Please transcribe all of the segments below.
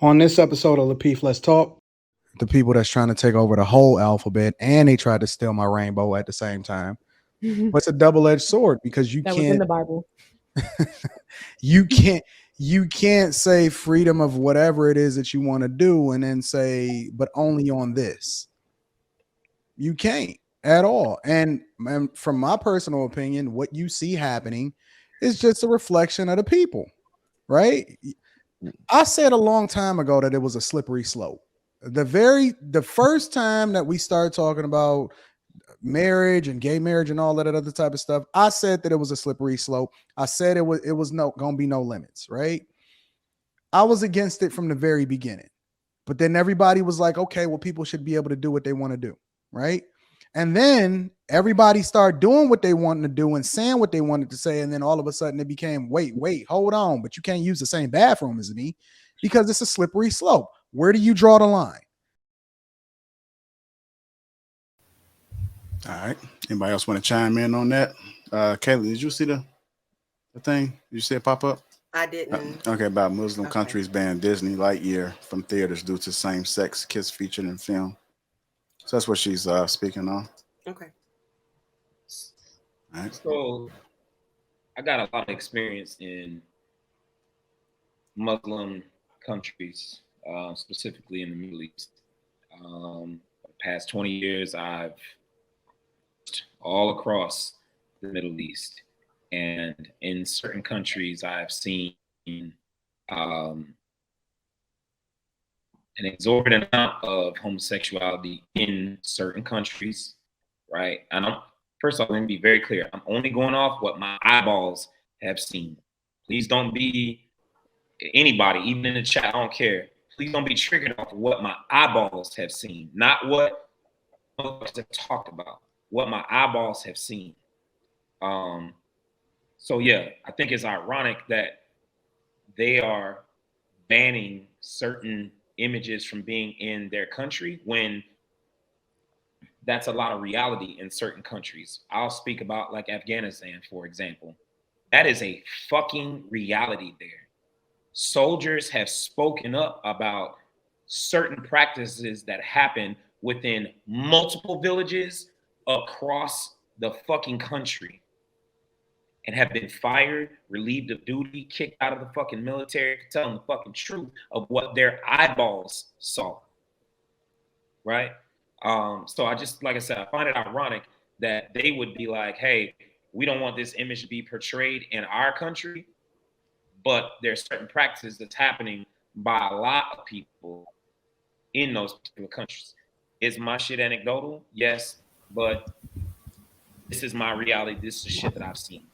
On this episode of Lapeef, Let's Talk, the people that's trying to take over the whole alphabet and they tried to steal my rainbow at the same time. But it's a double-edged sword because that was in the Bible. you can't you can't say freedom of whatever it is that you want to do and then say, but only on this. You can't at all. And from my personal opinion, what you see happening is just a reflection of the people, right? I said a long time ago that it was a slippery slope. The first time that we started talking about marriage and gay marriage and all that other type of stuff, I said that it was a slippery slope. I said it was no gonna be no limits, right? I was against it from the very beginning. But then everybody was like, okay, well, people should be able to do what they want to do, right? And then everybody started doing what they wanted to do and saying what they wanted to say. And then all of a sudden it became, wait, hold on, but you can't use the same bathroom as me because it's a slippery slope. Where do you draw the line? All right. Anybody else want to chime in on that? Kayla, did you see the thing? Did you see it pop up? I didn't. Okay, about Muslim countries ban Disney Lightyear from theaters due to same-sex kiss featured in film. So that's what she's speaking on. Okay. All right. So I got a lot of experience in Muslim countries, specifically in the Middle East. The past 20 years, I've all across the Middle East. And in certain countries, I've seen an exorbitant amount of homosexuality in certain countries, right? And first off, let me be very clear. I'm only going off what my eyeballs have seen. Please don't be anybody, even in the chat, I don't care. Please don't be triggered off of what my eyeballs have seen, not what others have talked about, what my eyeballs have seen. So yeah, I think it's ironic that they are banning certain images from being in their country when that's a lot of reality in certain countries. I'll speak about like Afghanistan, for example. That is a fucking reality there. Soldiers have spoken up about certain practices that happen within multiple villages across the fucking country and have been fired, relieved of duty, kicked out of the fucking military, telling the fucking truth of what their eyeballs saw, right? So I just, like I said, I find it ironic that they would be like, hey, we don't want this image to be portrayed in our country, but there's certain practices that's happening by a lot of people in those particular countries. Is my shit anecdotal? Yes, but this is my reality. This is the shit that I've seen.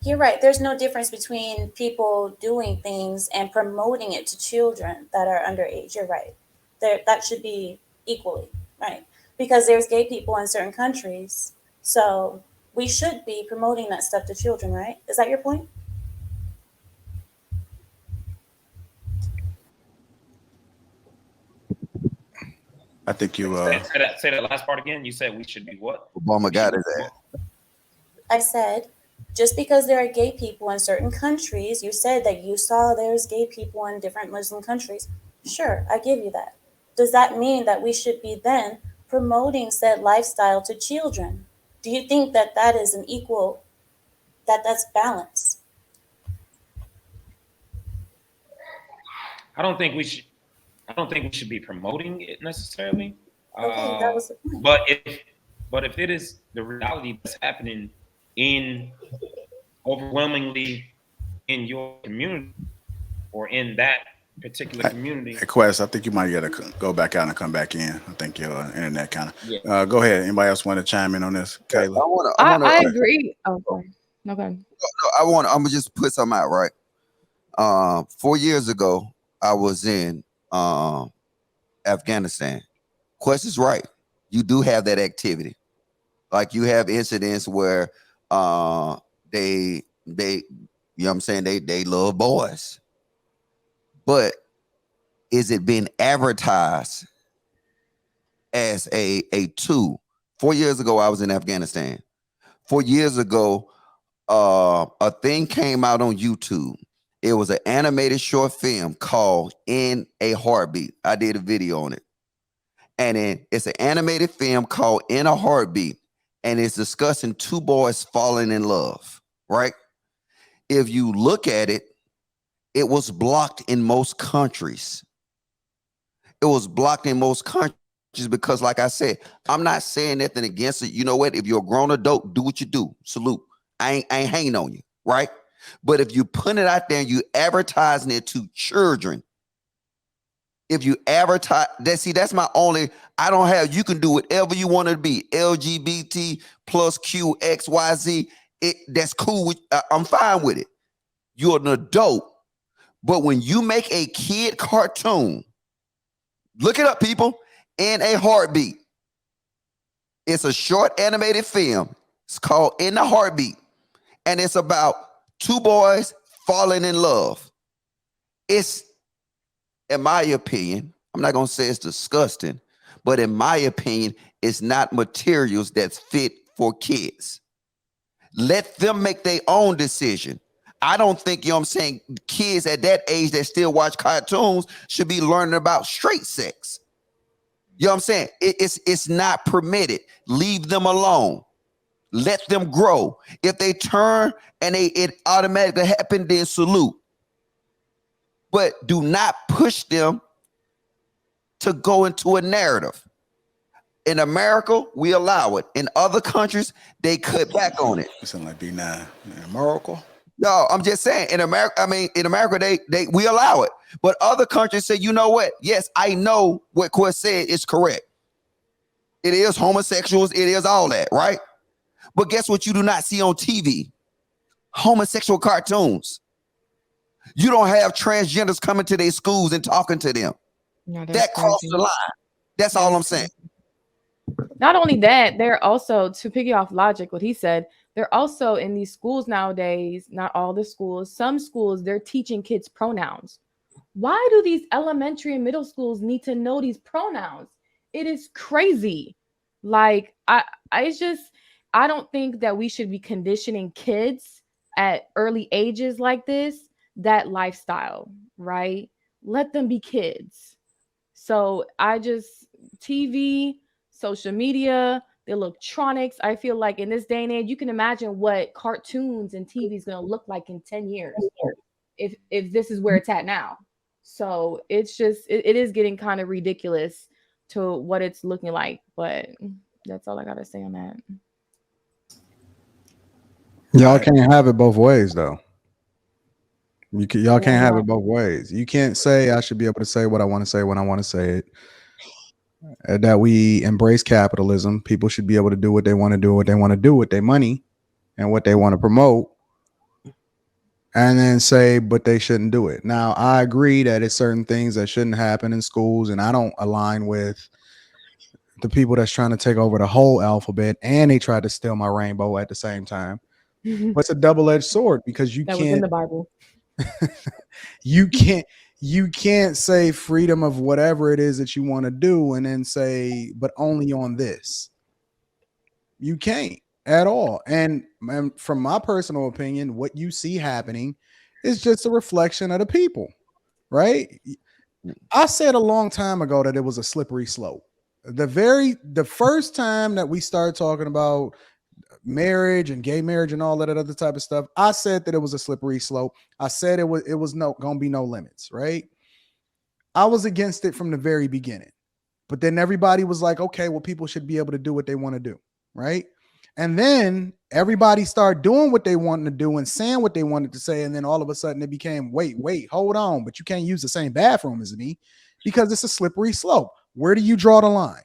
You're right. There's no difference between people doing things and promoting it to children that are underage. You're right. That should be equally, right? Because there's gay people in certain countries. So we should be promoting that stuff to children, right? Is that your point? I think you say that last part again. You said we should be what? Obama got his ass. I said, just because there are gay people in certain countries, you said that you saw there's gay people in different Muslim countries. Sure, I give you that. Does that mean that we should be then promoting said lifestyle to children? Do you think that that is an equal, that's balance? I don't think we should be promoting it necessarily. Okay, that was the point. But if it is the reality that's happening in overwhelmingly in your community or in that particular community. Quest, I think you might get to go back out and come back in. I think your internet kind of. Go ahead. Anybody else want to chime in on this, Kayla? I agree. Oh, okay. No, I'm gonna just put something out, right? 4 years ago, I was in Afghanistan. Quest is right. You do have that activity. Like you have incidents where they you know what I'm saying, they love boys. But is it being advertised as a tool? 4 years ago, I was in Afghanistan. 4 years ago, a thing came out on YouTube. It was an animated short film called In a Heartbeat. I did a video on it. And then it's an animated film called In a Heartbeat. And it's discussing two boys falling in love, right? If you look at it, it was blocked in most countries. It was blocked in most countries because, like I said, I'm not saying nothing against it. You know what? If you're a grown adult, do what you do. Salute. I ain't hanging on you, right? But if you put it out there and you advertising it to children, if you advertise that, see, that's my only, I don't have, you can do whatever you want to be, LGBT plus Q, X, Y, Z. That's cool. I'm fine with it. You're an adult. But when you make a kid cartoon, look it up, people, In a Heartbeat. It's a short animated film. It's called In a Heartbeat. And it's about two boys falling in love. It's, in my opinion, I'm not going to say it's disgusting, but in my opinion, it's not materials that's fit for kids. Let them make their own decision. I don't think, you know what I'm saying, kids at that age that still watch cartoons should be learning about straight sex. You know what I'm saying? It's not permitted. Leave them alone. Let them grow. If they turn and it automatically happen, then salute. But do not push them to go into a narrative. In America, we allow it. In other countries, they cut back on it. Something like B9. In America? No, I'm just saying, in America, we allow it. But other countries say, you know what? Yes, I know what Quest said is correct. It is homosexuals, it is all that, right? But guess what you do not see on TV? Homosexual cartoons. You don't have transgenders coming to their schools and talking to them. No, that crossed the line. That's all I'm saying. Not only that, they're also, to piggy off Logic, what he said, they're also in these schools nowadays, not all the schools, some schools, they're teaching kids pronouns. Why do these elementary and middle schools need to know these pronouns? It is crazy. Like, I don't think that we should be conditioning kids at early ages like this, that lifestyle, right? Let them be kids. So TV, social media, the electronics, I feel like in this day and age, you can imagine what cartoons and TV is going to look like in 10 years if this is where it's at now. So it's just, it is getting kind of ridiculous to what it's looking like. But that's all I got to say on that. Y'all can't have it both ways, though. Y'all can't have it both ways. You can't say I should be able to say what I want to say when I want to say it. That we embrace capitalism. People should be able to do what they want to do, what they want to do with their money and what they want to promote. And then say, but they shouldn't do it. Now, I agree that it's certain things that shouldn't happen in schools, and I don't align with the people that's trying to take over the whole alphabet, and they tried to steal my rainbow at the same time. But it's a double-edged sword because you can't. That was in the Bible. You can't say freedom of whatever it is that you want to do and then say, but only on this. You can't at all. And from my personal opinion, what you see happening is just a reflection of the people, right? I said a long time ago that it was a slippery slope. The first time that we started talking about marriage and gay marriage and all that other type of stuff, I said that it was a slippery slope. I said it was gonna be no limits, right? I was against it from the very beginning, but then everybody was like, okay, well, people should be able to do what they want to do, right? And then everybody started doing what they wanted to do and saying what they wanted to say, and then all of a sudden it became, wait, hold on, but you can't use the same bathroom as me because it's a slippery slope. Where do you draw the line?